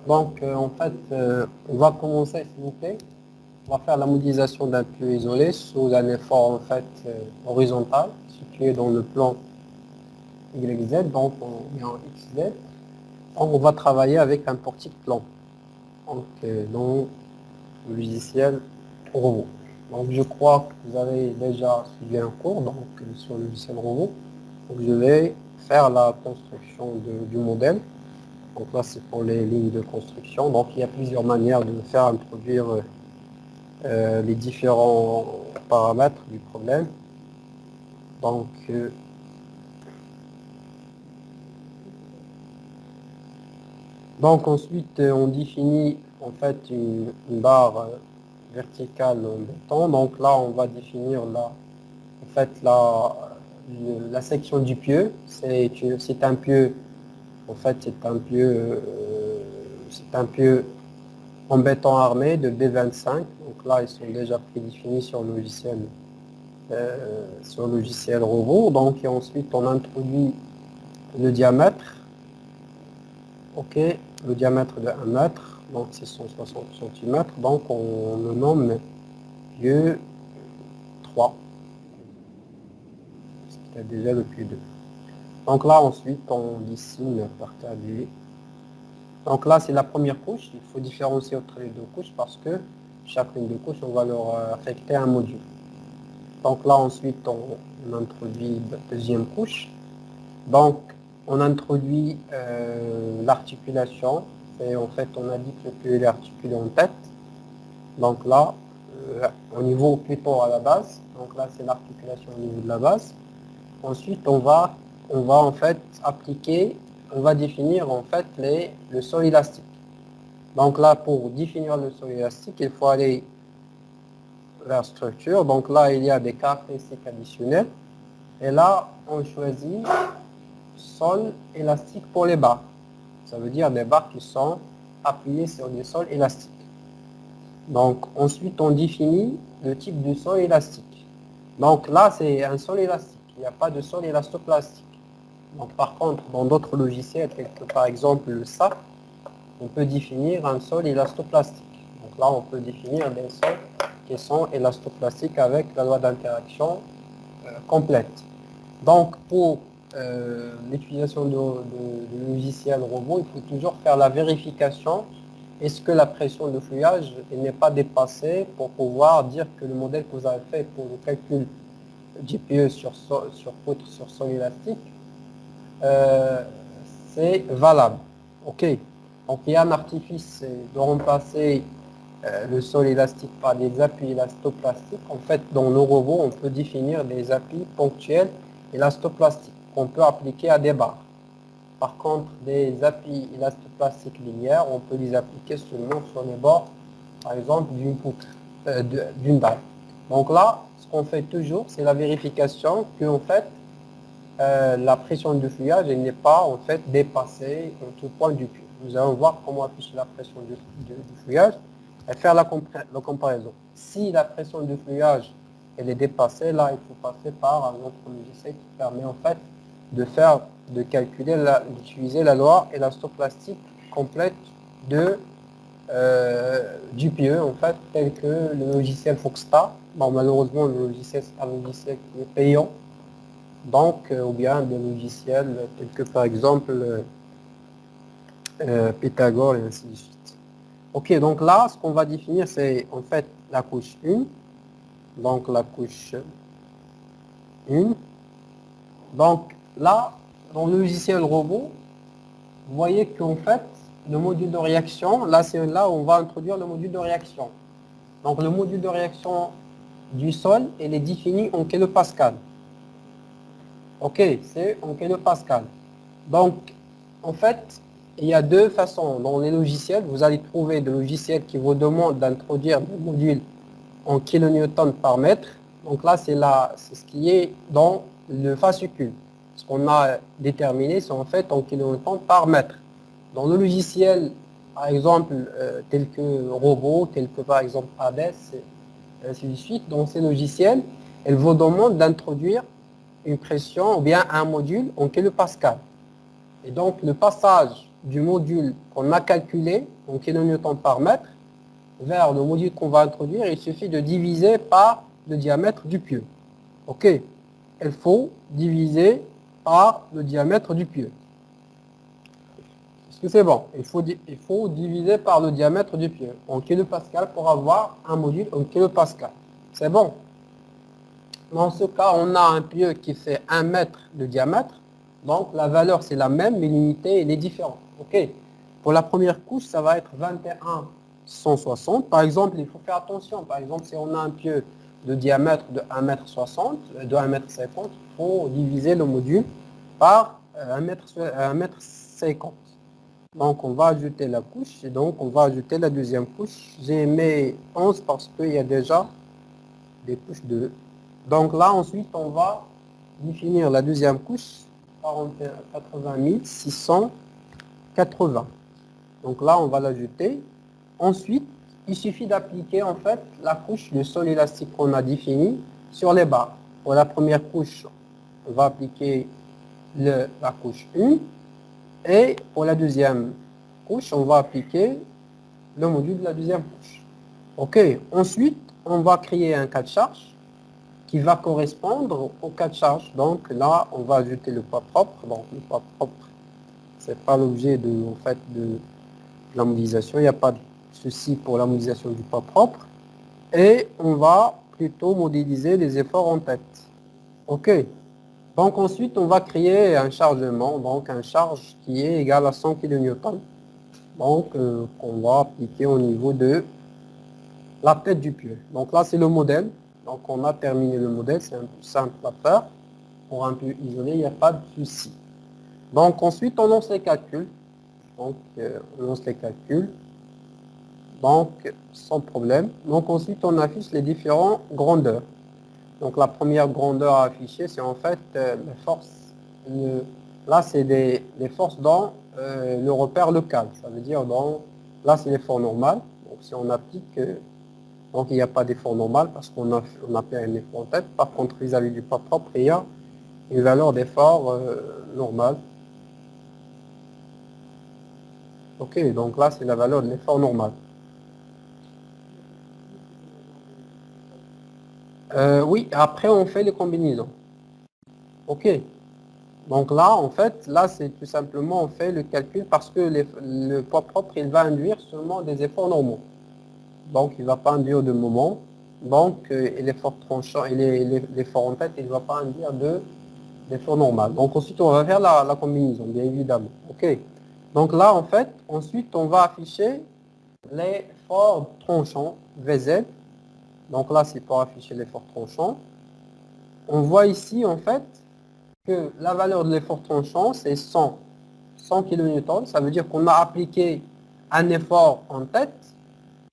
Donc, on va commencer, s'il vous plaît. On va faire la modélisation d'un pieu isolé sous un effort, horizontal, situé dans le plan YZ, donc en XZ. On va travailler avec un portique plan, dans le logiciel robot. Donc, je crois que vous avez déjà suivi un cours sur le logiciel robot. Donc, je vais faire la construction du modèle. Donc là, c'est pour les lignes de construction. Donc, il y a plusieurs manières de faire introduire les différents paramètres du problème. Donc, ensuite, on définit en fait une barre verticale en béton. Donc là, on va définir la section du pieu. C'est un pieu, c'est un pieu en béton armé de B25. Donc là, ils sont déjà prédéfinis sur le logiciel robot. Donc, et ensuite, on introduit le diamètre. OK, le diamètre de 1 mètre, donc c'est 160 cm. Donc, on le nomme pieu 3, parce qu'il y a déjà le pieu 2. Donc là, ensuite, on dessine par tablier. Donc là, c'est la première couche. Il faut différencier entre les deux couches parce que chacune des couches, on va leur affecter un module. Donc là, ensuite, on introduit la deuxième couche. Donc, on introduit l'articulation. Et en fait, on a dit que le pieu est articulé en tête. Donc là, au niveau plutôt à la base. Donc là, c'est l'articulation au niveau de la base. Ensuite, on va en fait appliquer, on va définir en fait le sol élastique. Donc là, pour définir le sol élastique, il faut aller vers structure. Donc là, il y a des caractéristiques additionnelles. Et là, on choisit sol élastique pour les barres. Ça veut dire des barres qui sont appuyées sur des sols élastiques. Donc ensuite, on définit le type de sol élastique. Donc là, c'est un sol élastique. Il n'y a pas de sol élastoplastique. Donc par contre, dans d'autres logiciels, tels que par exemple le SAP, on peut définir un sol élastoplastique. Donc là, on peut définir des sols qui sont élastoplastiques avec la loi d'interaction complète. Donc pour l'utilisation de logiciels robots, il faut toujours faire la vérification. Est-ce que la pression de fouillage n'est pas dépassée pour pouvoir dire que le modèle que vous avez fait pour le calcul GPE sur poutre sur sol élastique, c'est valable. OK. Donc il y a un artifice de remplacer le sol élastique par des appuis élastoplastiques. En fait, dans le robot, on peut définir des appuis ponctuels élastoplastiques qu'on peut appliquer à des barres. Par contre, des appuis élastoplastiques linéaires, on peut les appliquer seulement sur les bords, par exemple, d'une poutre, d'une dalle. Donc là, ce qu'on fait toujours, c'est la vérification que en fait, la pression de fouillage n'est pas en fait dépassée en tout point du pieu. Nous allons voir comment afficher la pression du fouillage et faire la comparaison. Si la pression de fouillage elle est dépassée, là il faut passer par un autre logiciel qui permet en fait de calculer, d'utiliser la loi élastoplastique complète du pieu en fait, tel que le logiciel Foxstar. Bon, malheureusement le logiciel c'est un logiciel qui est payant. Donc, ou bien des logiciels tels que par exemple Pythagore et ainsi de suite. Ok, donc là, ce qu'on va définir, c'est en fait la couche 1. Donc la couche 1. Donc là, dans le logiciel robot, vous voyez qu'en fait, le module de réaction, là c'est là où on va introduire le module de réaction. Donc le module de réaction du sol, il est défini en kilopascal. Ok, c'est en kilopascal. Donc, en fait, il y a deux façons. Dans les logiciels, vous allez trouver des logiciels qui vous demandent d'introduire des modules en kilonewton par mètre. Donc là, c'est ce qui est dans le fascicule. Ce qu'on a déterminé, c'est en fait en kilonewton par mètre. Dans le logiciel, par exemple, tel que Robot, tel que par exemple Hades, et ainsi de suite, dans ces logiciels, elles vous demandent d'introduire une pression ou bien un module en kilopascal. Et donc, le passage du module qu'on a calculé en kilonewtons par mètre vers le module qu'on va introduire, il suffit de diviser par le diamètre du pieu. OK? Il faut diviser par le diamètre du pieu. Est-ce que c'est bon? Il faut diviser par le diamètre du pieu en kilopascal pour avoir un module en kilopascal. C'est bon? Dans ce cas, on a un pieu qui fait 1 mètre de diamètre. Donc, la valeur, c'est la même, mais l'unité, elle est différente. OK? Pour la première couche, ça va être 21,160. Par exemple, il faut faire attention. Par exemple, si on a un pieu de diamètre de 1,60 m, de 1,50 m, il faut diviser le module par 1,50 m. Donc, on va ajouter la couche et donc on va ajouter la deuxième couche. J'ai mis 11 parce qu'il y a déjà des couches de... Donc là, ensuite, on va définir la deuxième couche, 80 680. Donc là, on va l'ajouter. Ensuite, il suffit d'appliquer en fait la couche de sol élastique qu'on a définie sur les barres. Pour la première couche, on va appliquer la couche 1. Et pour la deuxième couche, on va appliquer le module de la deuxième couche. OK. Ensuite, on va créer un cas de charge qui va correspondre au cas de charge. Donc là, on va ajouter le poids propre. Donc le poids propre, c'est pas l'objet de la modélisation. Il n'y a pas de souci pour la modélisation du poids propre. Et on va plutôt modéliser les efforts en tête. OK. Donc ensuite, on va créer un chargement, donc un charge qui est égal à 100 kN. Donc, qu'on va appliquer au niveau de la tête du pieu. Donc là, c'est le modèle. Donc on a terminé le modèle, c'est un peu simple à faire. Pour un pieu isolé, il n'y a pas de souci. Donc ensuite, on lance les calculs. Donc, on lance les calculs. Donc, sans problème. Donc ensuite, on affiche les différentes grandeurs. Donc la première grandeur à afficher, c'est en fait les forces. Là, c'est des forces dans le repère local. Ça veut dire là, c'est l'effort normal. Donc si on applique, donc il n'y a pas d'effort normal parce qu'on a fait un effort en tête. Par contre, vis-à-vis du poids propre, il y a une valeur d'effort normal. OK, donc là, c'est la valeur de l'effort normal. Oui, après, on fait les combinaisons. OK. Donc là, en fait, là, c'est tout simplement, on fait le calcul parce que le poids propre, il va induire seulement des efforts normaux. Donc, il ne va pas induire de moment. Donc, l'effort tranchant et l'effort en tête, il ne va pas induire d'effort normal. Donc, ensuite, on va faire la combinaison, bien évidemment. OK. Donc là, en fait, ensuite, on va afficher l'effort tranchant, VZ. Donc là, c'est pour afficher l'effort tranchant. On voit ici, en fait, que la valeur de l'effort tranchant, c'est 100 kN. Ça veut dire qu'on a appliqué un effort en tête.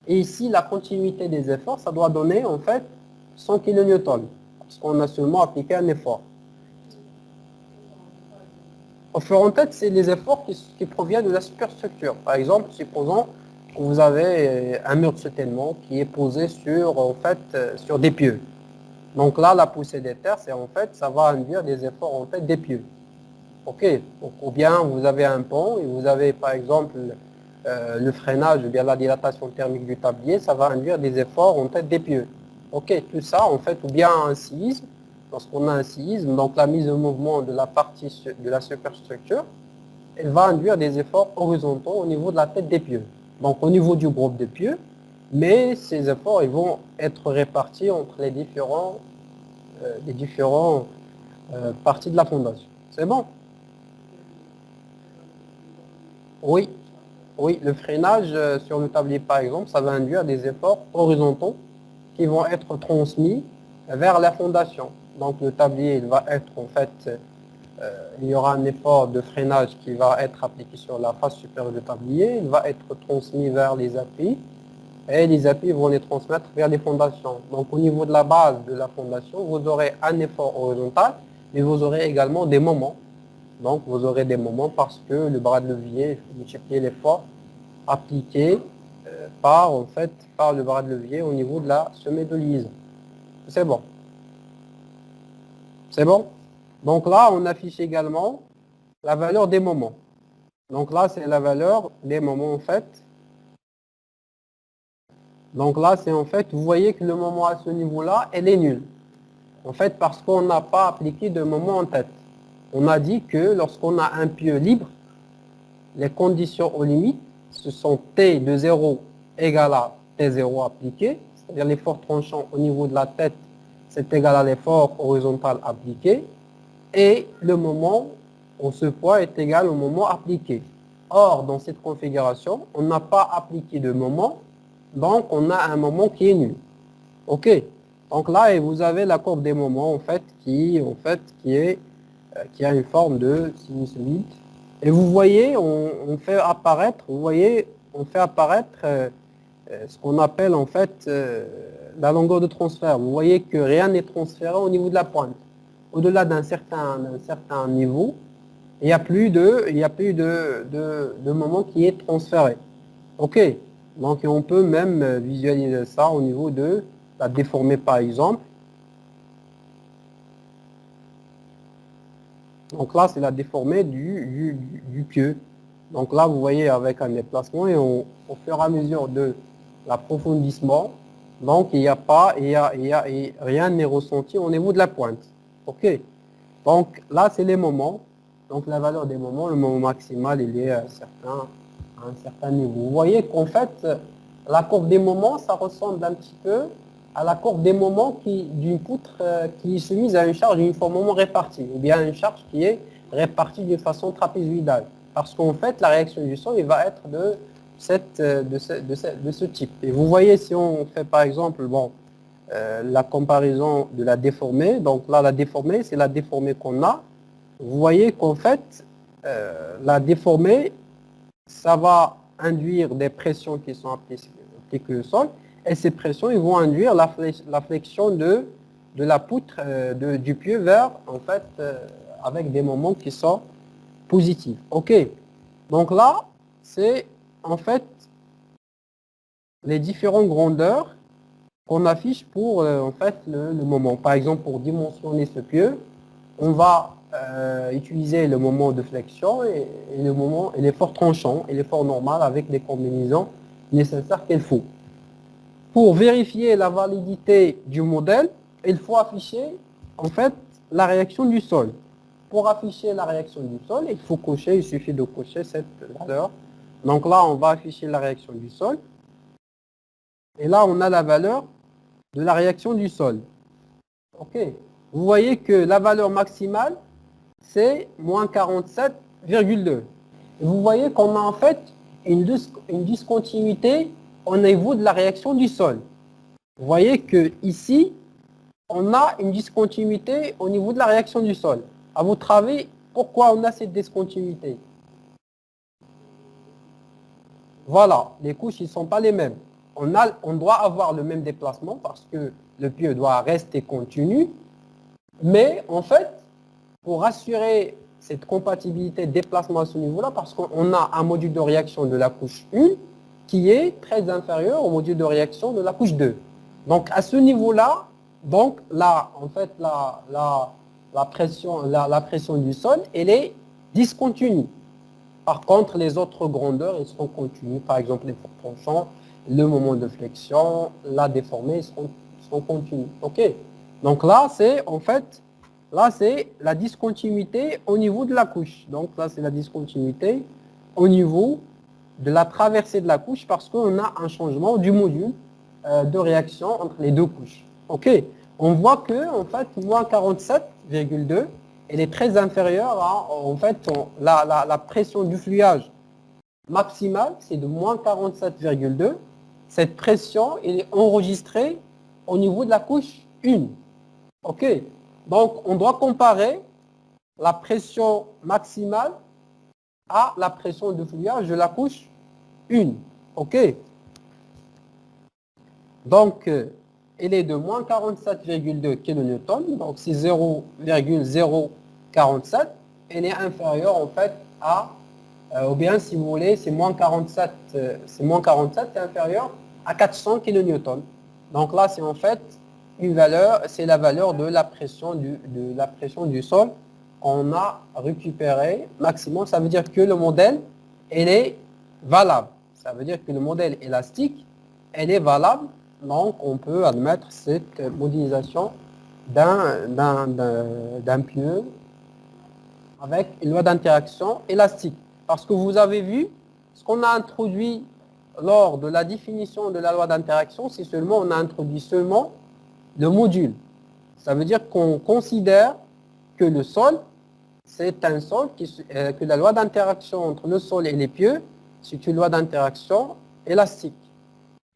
Et ici, la continuité des efforts, ça doit donner en fait 100 kN. Parce qu'on a seulement appliqué un effort. Effort en tête, c'est les efforts qui proviennent de la superstructure. Par exemple, supposons que vous avez un mur de soutènement qui est posé sur des pieux. Donc là, la poussée des terres, c'est en fait, ça va induire des efforts en tête des pieux. OK. Donc, ou bien vous avez un pont et vous avez par exemple le freinage ou bien la dilatation thermique du tablier, ça va induire des efforts en tête des pieux. OK, tout ça en fait, ou bien un séisme, lorsqu'on a un séisme, donc la mise en mouvement de la partie de la superstructure, elle va induire des efforts horizontaux au niveau de la tête des pieux. Donc au niveau du groupe des pieux, mais ces efforts ils vont être répartis entre les différents parties de la fondation. C'est bon? Oui, oui, le freinage sur le tablier, par exemple, ça va induire des efforts horizontaux qui vont être transmis vers la fondation. Donc le tablier, il va être en fait, il y aura un effort de freinage qui va être appliqué sur la face supérieure du tablier, il va être transmis vers les appuis, et les appuis vont les transmettre vers les fondations. Donc au niveau de la base de la fondation, vous aurez un effort horizontal, mais vous aurez également des moments. Donc vous aurez des moments parce que le bras de levier, il faut multiplier l'effort appliqué par le bras de levier au niveau de la semelle de liaison. C'est bon. C'est bon. Donc là, on affiche également la valeur des moments. Donc là, c'est la valeur des moments en fait. Donc là, c'est en fait, vous voyez que le moment à ce niveau-là, elle est nulle. En fait, parce qu'on n'a pas appliqué de moment en tête. On a dit que lorsqu'on a un pieu libre, les conditions aux limites, ce sont T de 0 égale à T0 appliqué, c'est-à-dire l'effort tranchant au niveau de la tête, c'est égal à l'effort horizontal appliqué, et le moment où ce poids est égal au moment appliqué. Or, dans cette configuration, on n'a pas appliqué de moment, donc on a un moment qui est nul. OK. Donc là, et vous avez la courbe des moments en fait qui a une forme de sinusoïde. Et vous voyez, on fait apparaître, ce qu'on appelle en fait la longueur de transfert. Vous voyez que rien n'est transféré au niveau de la pointe. Au-delà d'un certain niveau, il n'y a plus de moment qui est transféré. OK. Donc on peut même visualiser ça au niveau de la déformée par exemple. Donc là, c'est la déformée du pieu. Donc là, vous voyez avec un déplacement et au fur et à mesure de l'approfondissement, donc il n'y a pas, rien n'est ressenti au niveau de la pointe. OK. Donc là, c'est les moments. Donc la valeur des moments, le moment maximal, il est à un certain niveau. Vous voyez qu'en fait, la courbe des moments, ça ressemble un petit peu à la courbe des moments d'une poutre qui est soumise à une charge uniformément répartie, ou bien une charge qui est répartie d'une façon trapézoïdale. Parce qu'en fait, la réaction du sol, il va être de ce type. Et vous voyez, si on fait par exemple, la comparaison de la déformée, donc là, la déformée, c'est la déformée qu'on a. Vous voyez qu'en fait, la déformée, ça va induire des pressions qui sont appliquées au sol, et ces pressions, ils vont induire la flexion de la poutre du pieu vers, en fait, avec des moments qui sont positifs. OK. Donc là, c'est en fait les différentes grandeurs qu'on affiche pour en fait le moment. Par exemple, pour dimensionner ce pieu, on va utiliser le moment de flexion et le moment et l'effort tranchant et l'effort normal avec les combinaisons nécessaires qu'il faut. Pour vérifier la validité du modèle, il faut afficher en fait la réaction du sol. Pour afficher la réaction du sol, il suffit de cocher cette valeur. Donc là, on va afficher la réaction du sol. Et là, on a la valeur de la réaction du sol. OK. Vous voyez que la valeur maximale, c'est moins 47,2. Vous voyez qu'on a en fait une discontinuité au niveau de la réaction du sol. Vous voyez que ici, on a une discontinuité au niveau de la réaction du sol. À votre avis, pourquoi on a cette discontinuité? Voilà, les couches, ils ne sont pas les mêmes. On doit avoir le même déplacement parce que le pieu doit rester continu. Mais en fait, pour assurer cette compatibilité de déplacement à ce niveau-là, parce qu'on a un module de réaction de la couche 1 qui est très inférieur au module de réaction de la couche 2. Donc à ce niveau-là, donc là, en fait, la pression du sol, elle est discontinue. Par contre, les autres grandeurs, elles seront continues. Par exemple, les forts tranchants, le moment de flexion, la déformée, seront continues. OK. Donc là, c'est en fait, là, c'est la discontinuité au niveau de la couche. Donc là, c'est la discontinuité au niveau de la traversée de la couche parce qu'on a un changement du module de réaction entre les deux couches. OK. On voit que, en fait, moins 47,2, elle est très inférieure à, en fait, la pression du fluage maximale, c'est de moins 47,2. Cette pression, elle est enregistrée au niveau de la couche 1. OK. Donc, on doit comparer la pression maximale à la pression de fluage de la couche 1. OK. Donc, elle est de moins 47,2 kN, donc c'est 0,047. Elle est inférieure en fait à, ou bien si vous voulez, c'est moins 47, c'est inférieur à 400 kN. Donc là, c'est en fait une valeur, c'est la valeur de la pression du sol qu'on a récupéré maximum. Ça veut dire que le modèle elle est valable. Ça veut dire que le modèle élastique, elle est valable. Donc, on peut admettre cette modélisation d'un pieu avec une loi d'interaction élastique. Parce que vous avez vu, ce qu'on a introduit lors de la définition de la loi d'interaction, c'est seulement, on a introduit seulement le module. Ça veut dire qu'on considère que le sol, c'est un sol, que la loi d'interaction entre le sol et les pieux, c'est une loi d'interaction élastique.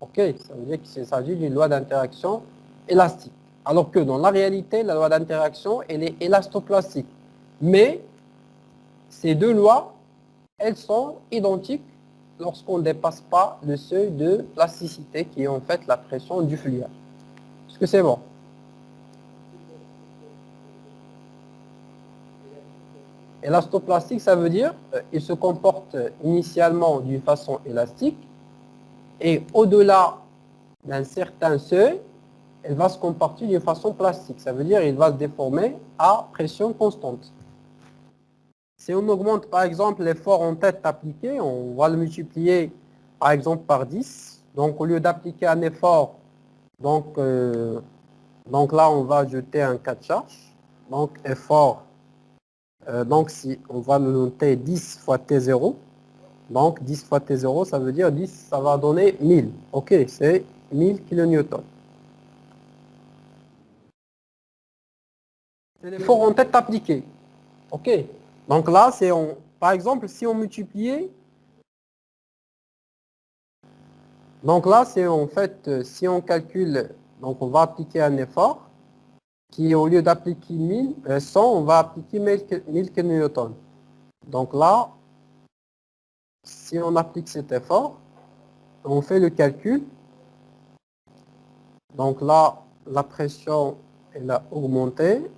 OK, ça veut dire qu'il s'agit d'une loi d'interaction élastique. Alors que dans la réalité, la loi d'interaction, elle est élastoplastique. Mais ces deux lois, elles sont identiques lorsqu'on ne dépasse pas le seuil de plasticité qui est en fait la pression du fluide. Est-ce que c'est bon? Élastoplastique, ça veut dire il se comporte initialement d'une façon élastique et au-delà d'un certain seuil, elle va se comporter d'une façon plastique. Ça veut dire qu'il va se déformer à pression constante. Si on augmente par exemple l'effort en tête appliqué, on va le multiplier par exemple par 10. Donc au lieu d'appliquer un effort, donc là on va ajouter un cas de charge. Donc effort, donc si on va le noter 10 fois T0. Donc 10 fois T0, ça veut dire 10, ça va donner 1000. OK, c'est 1000 kN. C'est l'effort en tête appliqué. OK. Donc là, par exemple, si on multipliait, donc là, c'est en fait, si on calcule, donc on va appliquer un effort, qui au lieu d'appliquer 100, on va appliquer 1000 kN. Donc là, si on applique cet effort, on fait le calcul. Donc là, la pression, elle a augmenté.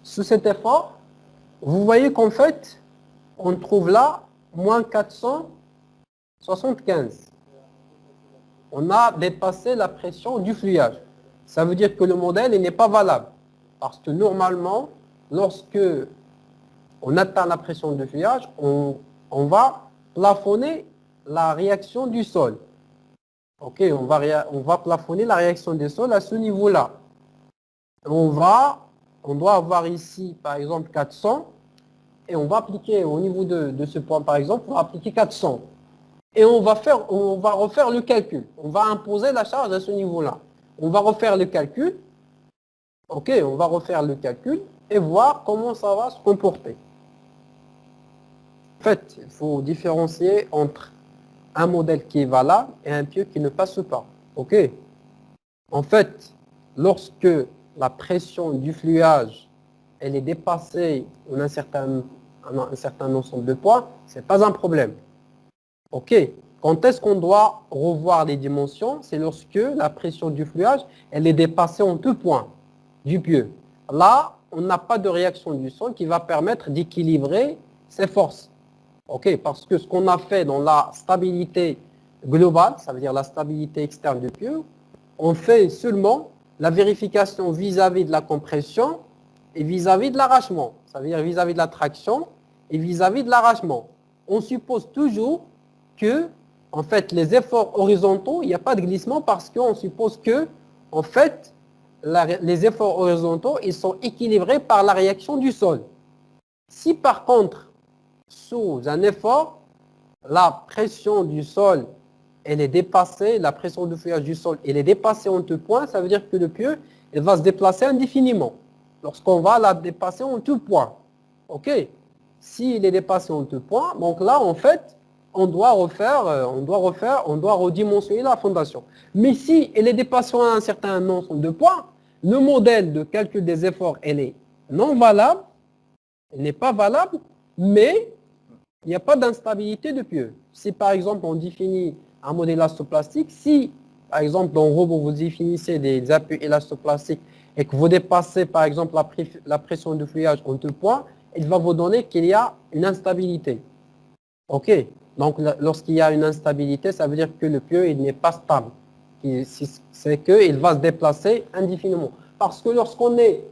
Sous cet effort, vous voyez qu'en fait, on trouve là moins 475. On a dépassé la pression du fluidage. Ça veut dire que le modèle n'est pas valable. Parce que normalement, lorsque on atteint la pression du fluidage, on va plafonner la réaction du sol. OK, on va plafonner la réaction du sol à ce niveau-là. On doit avoir ici, par exemple, 400, et on va appliquer au niveau de ce point, par exemple, on va appliquer 400. Et on va refaire le calcul. On va imposer la charge à ce niveau-là. On va refaire le calcul. OK, on va refaire le calcul et voir comment ça va se comporter. En fait, il faut différencier entre un modèle qui est valable et un pieu qui ne passe pas. OK? En fait, lorsque la pression du fluidage elle est dépassée en un certain ensemble de points, ce n'est pas un problème. OK. Quand est-ce qu'on doit revoir les dimensions? C'est lorsque la pression du fluidage elle est dépassée en 2 points du pieu. Là, on n'a pas de réaction du sol qui va permettre d'équilibrer ces forces. OK, parce que ce qu'on a fait dans la stabilité globale, ça veut dire la stabilité externe du pieu, on fait seulement la vérification vis-à-vis de la compression et vis-à-vis de l'arrachement. Ça veut dire vis-à-vis de la traction et vis-à-vis de l'arrachement. On suppose toujours que, en fait, les efforts horizontaux, il n'y a pas de glissement parce qu'on suppose que, en fait, les efforts horizontaux, ils sont équilibrés par la réaction du sol. Si par contre, sous un effort, la pression du sol, elle est dépassée, la pression du fluidage du sol, elle est dépassée en 2 points, ça veut dire que le pieu, il va se déplacer indéfiniment. Lorsqu'on va la dépasser en 2 points. OK? S'il est dépassé en 2 points, donc là, en fait, on doit redimensionner la fondation. Mais si elle est dépassée en un certain nombre de points, le modèle de calcul des efforts, elle est non valable, elle n'est pas valable, mais il n'y a pas d'instabilité de pieu. Si par exemple on définit un modèle élastoplastique, si par exemple dans le robot vous définissez des appuis élastoplastiques et que vous dépassez par exemple la pression de fluidage en 2 points, il va vous donner qu'il y a une instabilité. OK. Donc lorsqu'il y a une instabilité, ça veut dire que le pieu il n'est pas stable. C'est qu'il va se déplacer indéfiniment. Parce que lorsqu'on est